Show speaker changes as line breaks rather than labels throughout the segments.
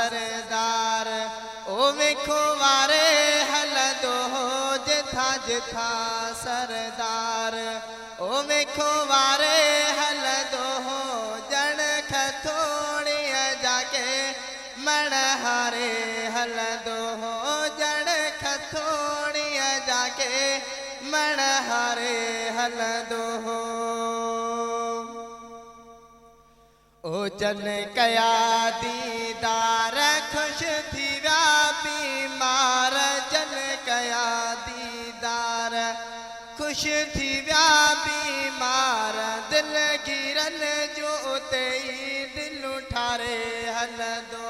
सरदार ओ वेखो वारे हलंदो जिथा जिथा सरदार ओ वेखो वारे हलंदो जण खथोड़ीअ जाके मणहारे हलंदो जण खथोड़ीअ जाके मणहारे हलंदो ओ जन कया दीदार खुश थी व्या बीमार जन कया दीदार खुश थी व्या बीमार दिल गिरन जो उते दिल उठारे हलंदो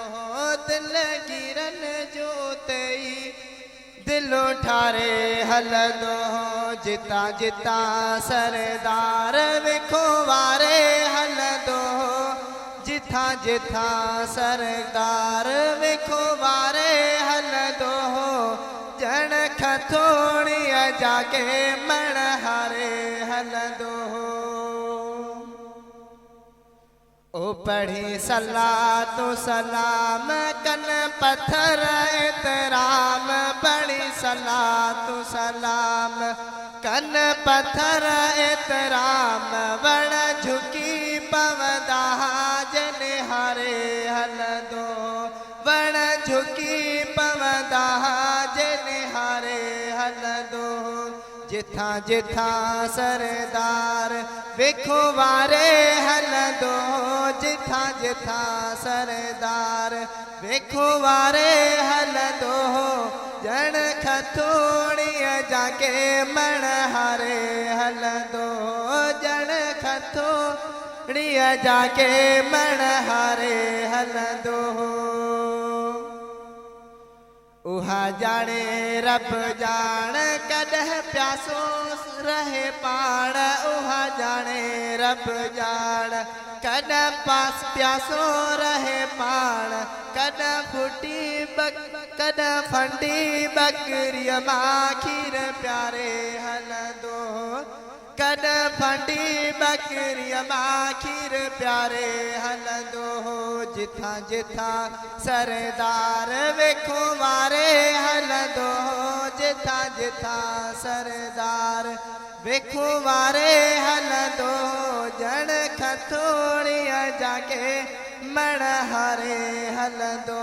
दिल गिरन जो उते दिल उठारे हलंदो जिता जिता सरदार वेखो वारे हलंदो जिथा जिथा सरदार वेखो वारे हलंदो जण खथोड़ीअ जाके मणहारे हलंदो ओ पढ़ी सलातो सलाम कन पत्थर एतराम पढ़ी सलातो सलाम कन पत्थर एतराम वण झुकी पवंदा जन हारे हलंदो वण झुकी पवंदा जन हारे हलंदो जिथा जिथा सरदार वेखो वारे हलंदो जिथा जिथा सरदार वेखो वारे हलंदो जण खथोड़ीअ जाके मणहारे हलंदो जण खथोड़ीअ जाके मणहारे हलंदो उहा जाने रब जान कदह प्यासो रहे पाण उहा जाने रब जान कदह पास प्यासो रहे पाण कदह फुटी कदह फंडी बकरिया मां खीर प्यारे हलंदो कदह फंडी बकरिया मां खीर प्यारे हलंदो जिथा जिथा सरदार वेखो वारे हलंदो जिथा जिथा सरदार वेखो वारे हलंदो जण खथोड़ीअ जाके मणहारे हलंदो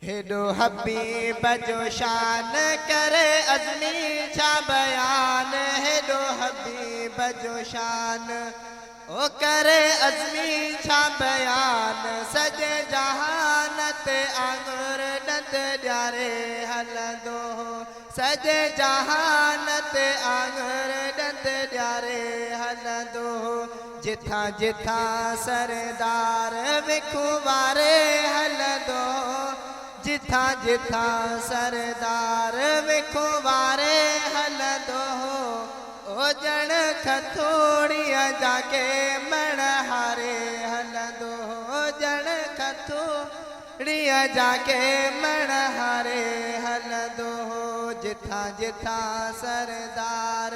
हेडो हबीब जो शान करे अज़मी छा बयान हेडो हबीब जो शान ओ करे अज़मी छा बयान सजे जहान ते आंगुर नंद ॾियारे हलंदो सजे जहान ते आंगुर नंद ॾियारे हलंदो जिथा जिथा सरदार वेखो वारे हलंदो जिथा जिथा सरदार वेखो वारे हलंदो ओ जण खथोड़ीअ जाके मणहारे हलंदो जण खथोड़ीअ जाके मणहारे हलंदो जिथा जिथा सरदार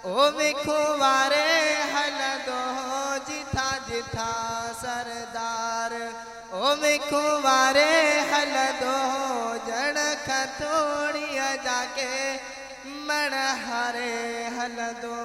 ओ वेखो वारे हलंदो जिथा जिथा सरदार ओ वेखो वारे हलंदो जण खथोड़ीअ जाके मणहारे हलंदो।